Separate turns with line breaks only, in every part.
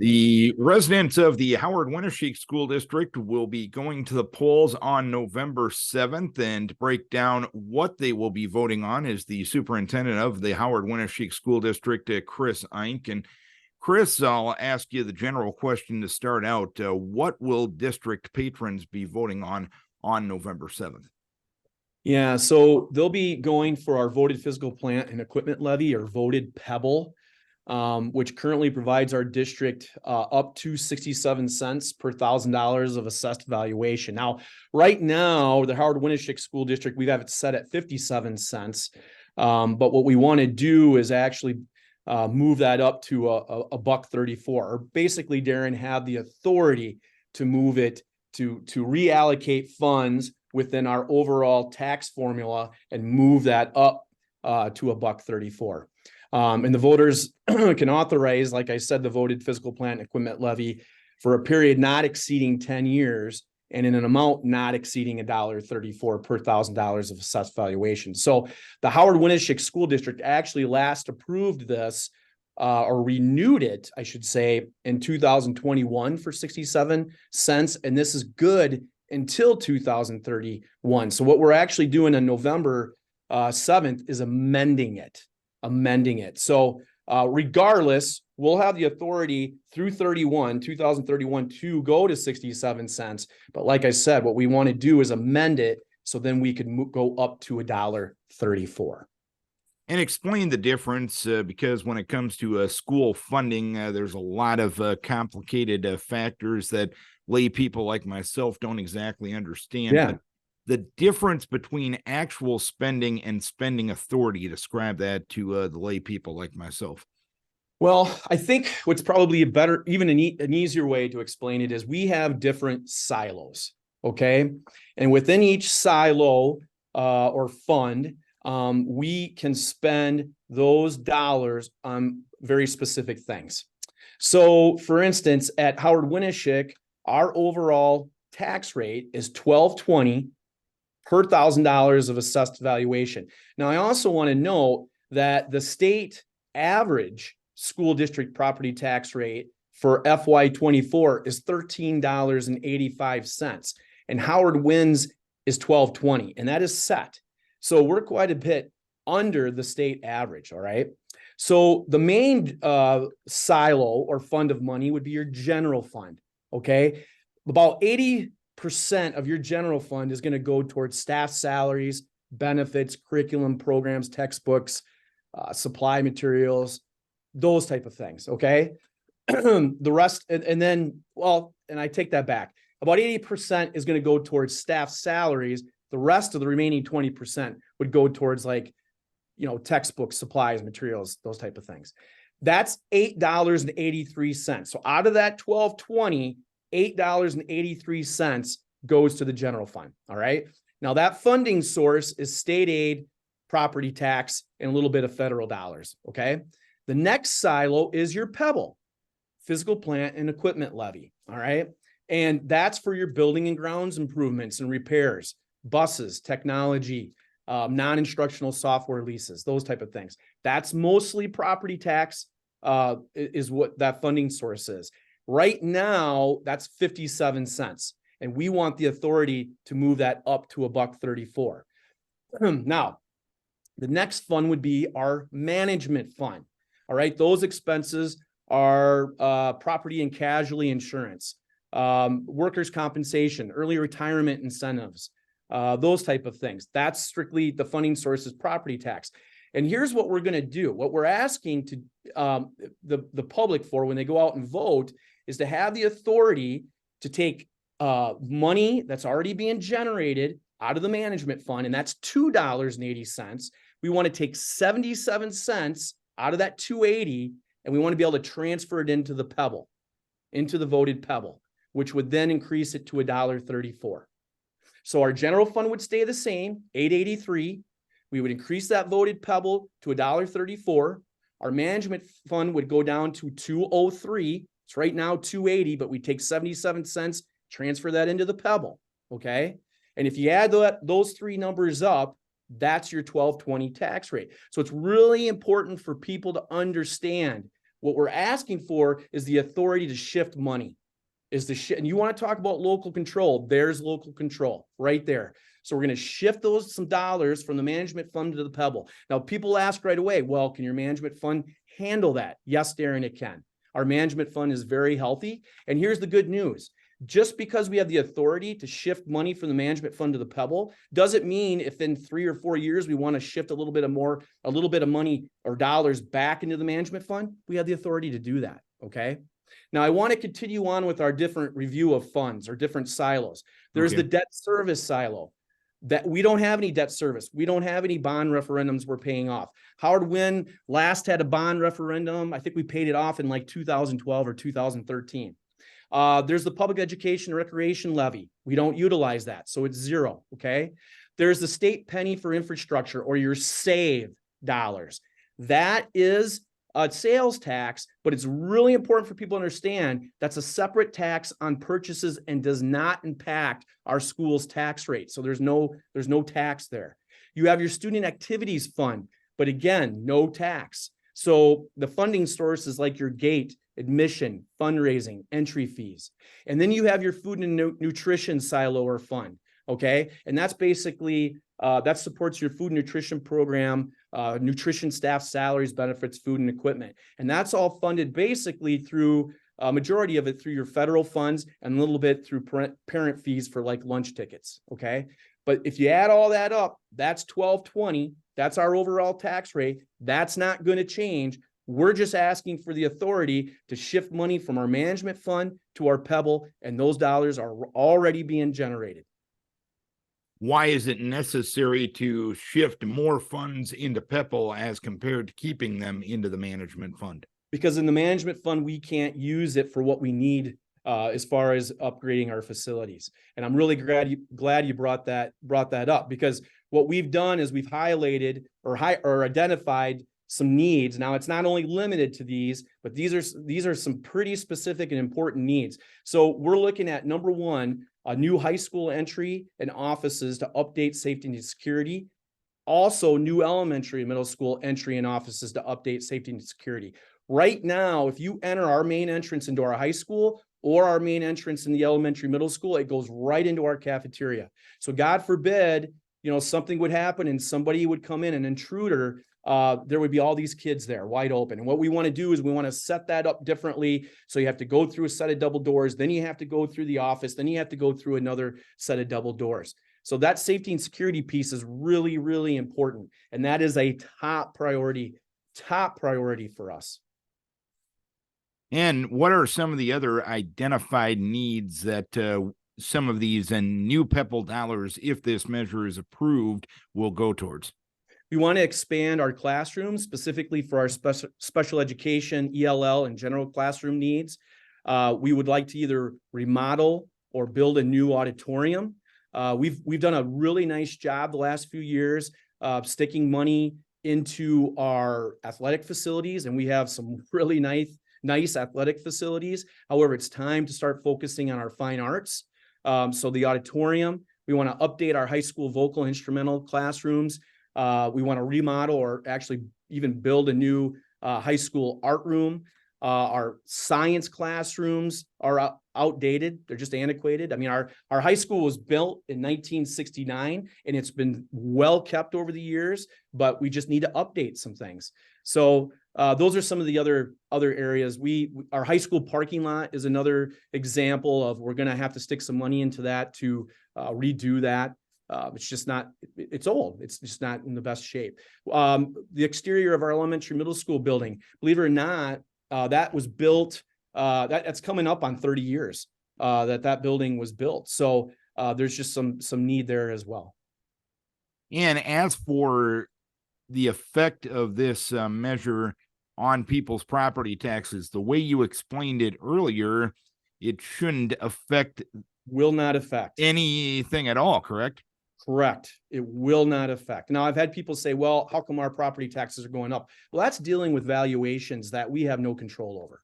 The residents of the Howard-Winneshiek School District will be going to the polls on November 7th, and to break down what they will be voting on is the superintendent of the Howard-Winneshiek School District, Kris Einck. And Kris, I'll ask you the general question to start out. What will district patrons be voting on November 7th?
Yeah, so they'll be going for our voted physical plant and equipment levy, or voted PPEL, which currently provides our district up to 67 cents per $1,000 of assessed valuation. Now, right now, the Howard-Winneshiek School District, we have it set at 57 cents. But what we want to do is actually move that up to a $1.34, or basically, Darren, have the authority to move it to reallocate funds within our overall tax formula and move that up to a $1.34. And the voters can authorize, like I said, the voted physical plant and equipment levy for a period not exceeding 10 years and in an amount not exceeding $1.34 per $1,000 of assessed valuation. So the Howard-Winneshiek School District actually last approved this or renewed it, I should say, in 2021 for 67 cents. And this is good until 2031. So what we're actually doing on November 7th is amending it. So regardless, we'll have the authority through 2031 to go to 67 cents. But like I said, what we want to do is amend it so then we could go up to $1.34.
And explain the difference, because when it comes to school funding, there's a lot of complicated factors that lay people like myself don't exactly understand.
Yeah.
But the difference between actual spending and spending authority, describe that to the lay people like myself.
Well, I think what's probably a better, even an easier way to explain it is we have different silos, okay? And within each silo or fund, we can spend those dollars on very specific things. So, for instance, at Howard-Winneshiek, our overall tax rate is $12.20 per $1,000 of assessed valuation. Now, I also want to note that the state average school district property tax rate for FY24 is $13.85, and Howard-Winns is $12.20, and that is set. So we're quite a bit under the state average, all right? So the main silo or fund of money would be your general fund, okay? About 80% of your general fund is going to go towards staff salaries, benefits, curriculum programs, textbooks, supply materials, those type of things, okay? The rest, and then, well, and I take that back. About 80% is going to go towards staff salaries. The rest of the remaining 20% would go towards, like, textbooks, supplies, materials, those type of things. That's $8.83. So out of that $12.20, $8.83 goes to the general fund. All right. Now that funding source is state aid, property tax, and a little bit of federal dollars. Okay. The next silo is your PPEL, physical plant and equipment levy. All right. And that's for your building and grounds improvements and repairs, buses, technology, non-instructional software leases, those type of things. That's mostly property tax, is what that funding source is. Right now, that's 57 cents, and we want the authority to move that up to $1.34. Now, the next fund would be our management fund. All right, those expenses are property and casualty insurance, workers' compensation, early retirement incentives, those type of things. That's strictly the funding source is property tax. And here's what we're going to do. What we're asking to the public for when they go out and vote is to have the authority to take money that's already being generated out of the management fund, and that's $2.80. We want to take 77 cents out of that $2.80, and we want to be able to transfer it into the PPEL, into the voted PPEL, which would then increase it to $1.34. So our general fund would stay the same, $8.83. We would increase that voted PPEL to $1.34. Our management fund would go down to $2.03. It's right now $2.80, but we take 77 cents, transfer that into the PPEL, okay? And if you add those three numbers up, that's your $12.20 tax rate. So it's really important for people to understand What we're asking for is the authority to shift money. And you want to talk about local control, there's local control right there. So we're going to shift some dollars from the management fund to the Pebble. Now, people ask right away, well, can your management fund handle that? Yes, Darren, it can. Our management fund is very healthy. And here's the good news. Just because we have the authority to shift money from the management fund to the Pebble doesn't mean if in 3 or 4 years we want to shift a little bit of money or dollars back into the management fund, we have the authority to do that. Okay. Now I want to continue on with our different review of funds or different silos. There's the debt service silo. That we don't have any debt service. We don't have any bond referendums we're paying off. Howard-Winn last had a bond referendum. I think we paid it off in like 2012 or 2013. There's the public education and recreation levy. We don't utilize that, so it's zero, okay? There's the state penny for infrastructure or your SAVE dollars. That is a sales tax, but it's really important for people to understand that's a separate tax on purchases and does not impact our school's tax rate. So there's no tax there. You have your student activities fund, but again, no tax. So the funding source is like your gate, admission, fundraising, entry fees. And then you have your food and nutrition silo or fund, okay? And that's basically, that supports your food and nutrition program, nutrition staff salaries, benefits, food and equipment. And that's all funded basically through, majority of it through your federal funds and a little bit through parent fees for like lunch tickets, okay? But if you add all that up, that's 1220. That's our overall tax rate. That's not going to change. We're just asking for the authority to shift money from our management fund to our Pebble, and those dollars are already being generated.
Why is it necessary to shift more funds into Pebble as compared to keeping them into the management fund?
Because in the management fund, we can't use it for what we need as far as upgrading our facilities. And I'm really glad you brought that up, because what we've done is we've highlighted or identified some needs. Now, it's not only limited to these, but these are some pretty specific and important needs. So we're looking at, number one, a new high school entry and offices to update safety and security. Also, new elementary and middle school entry and offices to update safety and security. Right now, if you enter our main entrance into our high school or our main entrance in the elementary middle school, it goes right into our cafeteria. So God forbid, something would happen and somebody would come in, an intruder, there would be all these kids there wide open. And what we want to do is we want to set that up differently. So you have to go through a set of double doors, then you have to go through the office, then you have to go through another set of double doors. So that safety and security piece is really, really important. And that is a top priority for us.
And what are some of the other identified needs that some of these and new Pebble dollars, if this measure is approved, will go towards?
We want to expand our classrooms specifically for our special education, ELL, and general classroom needs. We would like to either remodel or build a new auditorium. We've done a really nice job the last few years sticking money into our athletic facilities, and we have some really nice athletic facilities. However, it's time to start focusing on our fine arts. So the auditorium, we want to update our high school vocal instrumental classrooms. We want to remodel or actually even build a new high school art room. Our science classrooms are outdated. They're just antiquated. I mean, our high school was built in 1969 and it's been well kept over the years, but we just need to update some things. So those are some of the other areas. Our high school parking lot is another example of we're going to have to stick some money into that to redo that. It's just not, it's old. It's just not in the best shape. The exterior of our elementary middle school building, believe it or not, that was built, that's coming up on 30 years that building was built. So there's just some need there as well.
And as for the effect of this measure on people's property taxes, the way you explained it earlier, it shouldn't affect.
Will not affect
anything at all, correct?
Correct. It will not affect. Now, I've had people say, well, how come our property taxes are going up? Well, that's dealing with valuations that we have no control over.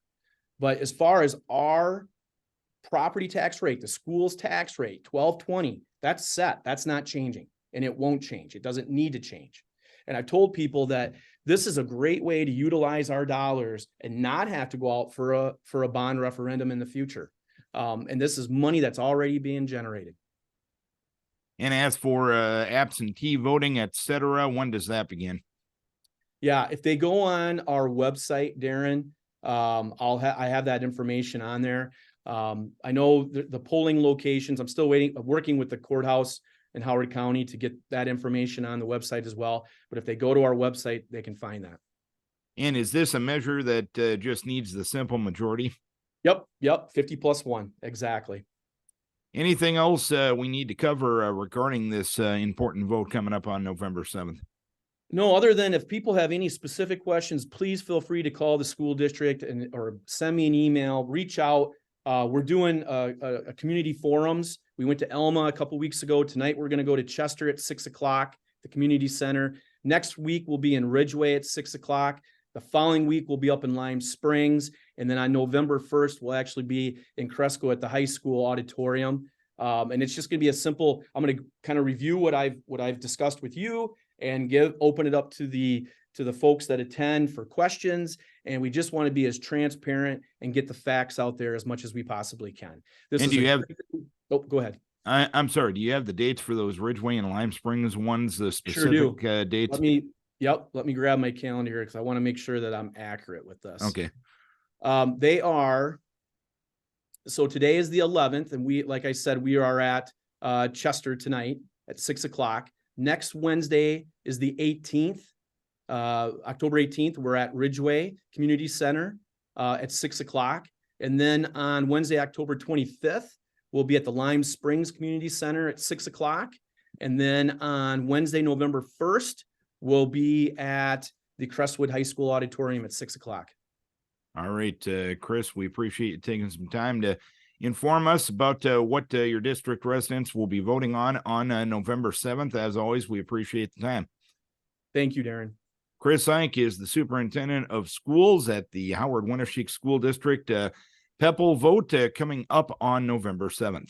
But as far as our property tax rate, the school's tax rate, 1220, that's set. That's not changing, and it won't change. It doesn't need to change. And I told people that this is a great way to utilize our dollars and not have to go out for a bond referendum in the future. And this is money that's already being generated.
And as for absentee voting, etc., when does that begin?
Yeah, if they go on our website, Darren, I have that information on there. I know the polling locations. I'm still working with the courthouse in Howard County to get that information on the website as well. But if they go to our website, they can find that.
And is this a measure that just needs the simple majority?
Yep. 50+1. Exactly.
Anything else we need to cover regarding this important vote coming up on November 7th?
No, other than if people have any specific questions, please feel free to call the school district or send me an email, reach out. We're doing a community forums. We went to Elma a couple weeks ago. Tonight, we're going to go to Chester at 6 o'clock, the community center. Next week, we'll be in Ridgeway at 6 o'clock. The following week, we'll be up in Lime Springs. And then on November 1st, we'll actually be in Cresco at the high school auditorium. And it's just going to be a simple, I'm going to kind of review what I've discussed with you and open it up to the folks that attend for questions. And we just want to be as transparent and get the facts out there as much as we possibly can. Oh, go ahead.
I'm sorry. Do you have the dates for those Ridgeway and Lime Springs ones, the specific
sure
dates?
Let me grab my calendar here because I want to make sure that I'm accurate with this.
Okay.
They are, so today is the 11th, and like I said, we are at Chester tonight at 6 o'clock. Next Wednesday is the 18th, October 18th. We're at Ridgeway Community Center at 6 o'clock. And then on Wednesday, October 25th, we'll be at the Lime Springs Community Center at 6 o'clock. And then on Wednesday, November 1st, we'll be at the Crestwood High School Auditorium at 6 o'clock.
All right, Kris, we appreciate you taking some time to inform us about what your district residents will be voting on November 7th. As always, we appreciate the time.
Thank you, Darren.
Kris Einck is the superintendent of schools at the Howard-Winneshiek School District. PPEL vote coming up on November 7th.